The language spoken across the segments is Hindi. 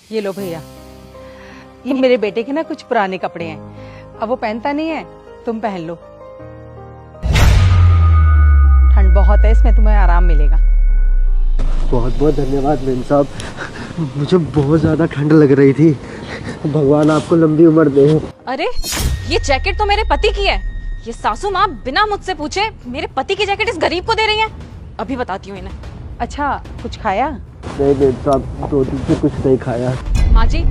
ये लो भैया, ये मेरे बेटे के ना कुछ पुराने कपड़े हैं, अब वो पहनता नहीं है, तुम पहन लो। ठंड बहुत है, इसमें तुम्हें आराम मिलेगा। बहुत बहुत धन्यवाद मेम साहब, मुझे बहुत ज़्यादा ठंड लग रही थी। भगवान आपको लंबी उम्र दे। अरे ये जैकेट तो मेरे पति की है। ये सासू माँ बिना मुझसे पूछे मेरे पति की जैकेट इस गरीब को दे रही है। अभी बताती हूँ इन्हें। अच्छा, कुछ खाया? नहीं मेम साहब, 2 दिन से कुछ नहीं खाया। माँ जी,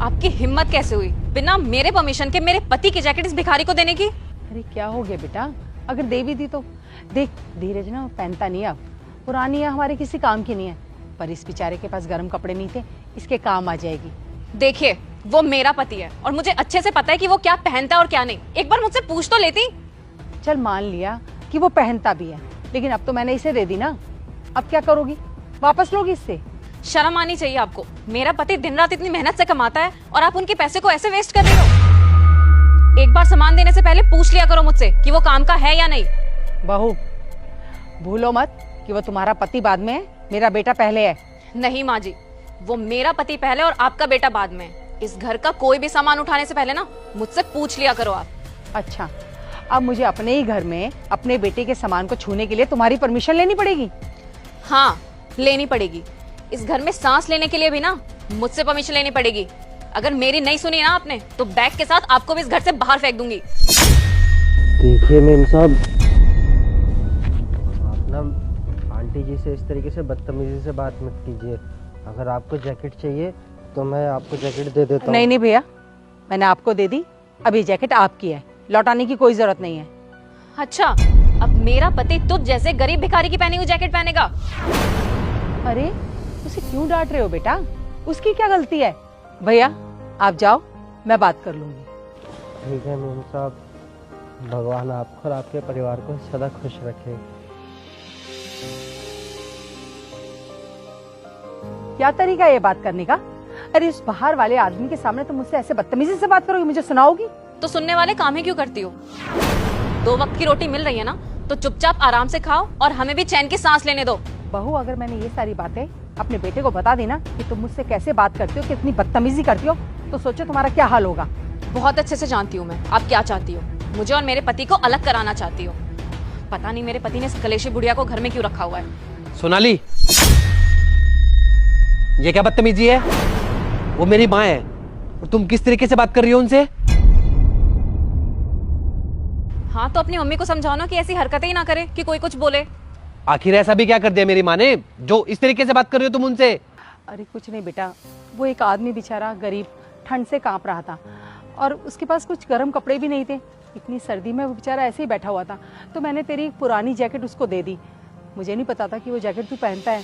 आपकी हिम्मत कैसे हुई बिना मेरे परमिशन के मेरे पति की जैकेट इस भिखारी को देने की? अरे क्या हो गया बेटा, अगर दे भी दी तो देख, धीरज ना पहनता नहीं, अब पुरानी है, हमारे किसी काम की नहीं है, पर इस बेचारे के पास गर्म कपड़े नहीं थे, इसके काम आ जाएगी। देखिए, वो मेरा पति है और मुझे अच्छे से पता है कि वो क्या पहनता है और क्या नहीं। एक बार मुझसे पूछ तो लेती। चल मान लिया कि वो पहनता भी है, लेकिन अब तो मैंने इसे दे दी ना, अब क्या करोगी? वापस लोगी इससे? शर्म आनी चाहिए आपको। मेरा पति दिन रात इतनी मेहनत से कमाता है और आप उनके पैसे को ऐसे वेस्ट कर रही हो। एक बार सामान देने से पहले पूछ लिया करो मुझसे कि वो काम का है या नहीं। बहू, भूलो मत कि वो तुम्हारा पति बाद में है, मेरा बेटा पहले है। नहीं माँ जी, वो मेरा पति पहले और आपका बेटा बाद में। इस घर का कोई भी सामान उठाने से पहले ना मुझसे पूछ लिया करो आप। अच्छा, अब मुझे अपने ही घर में अपने बेटे के सामान को छूने के लिए तुम्हारी परमिशन लेनी पड़ेगी? हाँ, लेनी पड़ेगी। इस घर में सांस लेने के लिए भी ना मुझसे परमिशन लेनी पड़ेगी। अगर मेरी नहीं सुनी ना आपने तो बैग के साथ आपको भी इस घर से बाहर फेंक दूंगी। देखिए मेम साहब, आप ना आंटी जी से इस तरीके से बदतमीजी से बात मत कीजिए। अगर आपको जैकेट चाहिए तो मैं आपको जैकेट दे देता हूँ। नहीं भैया, मैंने आपको दे दी, अब ये जैकेट आपकी है, लौटाने की कोई जरूरत नहीं है। अच्छा, अब मेरा पति तुझ जैसे गरीब भिखारी की पहनी हुई जैकेट पहनेगा? अरे उसे क्यों डांट रहे हो बेटा, उसकी क्या गलती है? भैया आप जाओ, मैं बात कर लूंगी। ठीक है मेम साहब, भगवान आपको और आपके परिवार को सदा खुश रखे। क्या तरीका है ये बात करने का? अरे उस बाहर वाले आदमी के सामने तुम मुझसे ऐसे बदतमीजी से बात करोगी, मुझे सुनाओगी? तो सुनने वाले काम ही क्यों करती हो? 2 वक्त की रोटी मिल रही है ना, तो चुपचाप आराम से खाओ और हमें भी चैन की सांस लेने दो। बहू, अगर मैंने ये सारी बातें अपने बेटे को बता दी ना कि तुम मुझसे कैसे बात करती हो, कितनी बदतमीजी करती हो, तो सोचो तुम्हारा क्या हाल होगा। बहुत अच्छे से जानती हूँ मैं आप क्या चाहती हो। मुझे और मेरे पति को अलग कराना चाहती हो। पता नहीं मेरे पति ने इस कलेशी बुढ़िया को घर में क्यों रखा हुआ है। सोनाली, ये क्या बदतमीजी है? वो मेरी माँ है और तुम किस तरीके से बात कर रही हो उनसे? हाँ, तो अपनी मम्मी को समझाओ ना कि ऐसी हरकतें ही ना करे कि कोई कुछ बोले। आखिर ऐसा भी क्या कर दिया मेरी माँ ने जो इस तरीके से बात कर रही हो तुम उनसे? अरे कुछ नहीं बेटा, वो एक आदमी बेचारा गरीब ठंड से कांप रहा था और उसके पास कुछ गर्म कपड़े भी नहीं थे। इतनी सर्दी में वो बेचारा ऐसे ही बैठा हुआ था, तो मैंने तेरी एक पुरानी जैकेट उसको दे दी। मुझे नहीं पता था कि वो जैकेट तू पहनता है।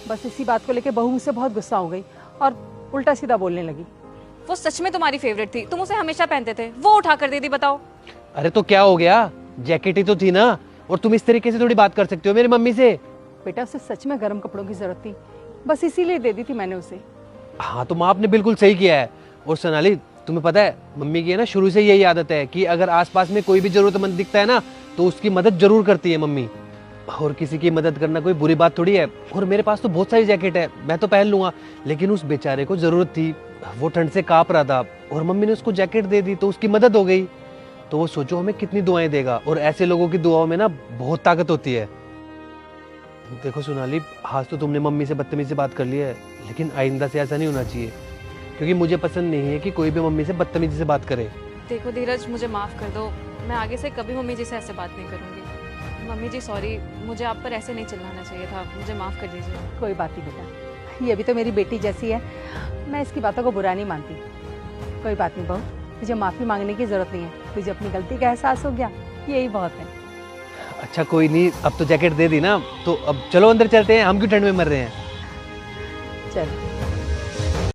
बस इसी बात को लेकर बहू मुझसे बहुत गुस्सा हो गई और उल्टा सीधा बोलने लगी। वो सच में तुम्हारी फेवरेट थी, तुम उसे हमेशा पहनते थे, वो उठा कर दे दी। बताओ। अरे तो क्या हो गया, जैकेट ही तो थी ना, और तुम इस तरीके से थोड़ी बात कर सकते हो मेरी मम्मी से? बेटा उसे सच में गर्म कपड़ों की जरूरत थी, बस इसीलिए दे दी थी मैंने उसे। हाँ, तो माँ आपने बिल्कुल सही किया है। और सोनाली, तुम्हें पता है मम्मी की है ना शुरू से यही आदत है कि अगर आसपास में कोई भी जरूरतमंद दिखता है ना तो उसकी मदद जरूर करती है मम्मी। और किसी की मदद करना कोई बुरी बात थोड़ी है। और मेरे पास तो बहुत सारी जैकेट है, मैं तो पहन लूंगा, लेकिन उस बेचारे को जरूरत थी, वो ठंड से कांप रहा था और मम्मी ने उसको जैकेट दे दी तो उसकी मदद हो गई। तो वो सोचो हमें कितनी दुआएं देगा, और ऐसे लोगों की दुआओं में ना बहुत ताकत होती है। देखो सोनाली, आज तो तुमने मम्मी से बदतमीजी से बात कर ली है, लेकिन आइंदा से ऐसा नहीं होना चाहिए, क्योंकि मुझे पसंद नहीं है कि कोई भी मम्मी से बदतमीजी से बात करे। देखो धीरज, मुझे माफ कर दो, मैं आगे से कभी मम्मी जी से ऐसे बात नहीं करूंगी। मम्मी जी सॉरी, मुझे आप पर ऐसे नहीं चिल्लाना चाहिए था, मुझे माफ कर दीजिए। कोई बात नहीं बेटा, ये भी तो मेरी बेटी जैसी है, मैं इसकी बातों को बुरा नहीं मानती। कोई बात नहीं बहू, तुझे माफी मांगने की जरूरत नहीं है, तुझे अपनी गलती का एहसास हो गया, यही बहुत है। अच्छा कोई नहीं, अब तो जैकेट दे दी ना, तो अब चलो अंदर चलते हैं, हम क्यों ठंड में मर रहे हैं। चल।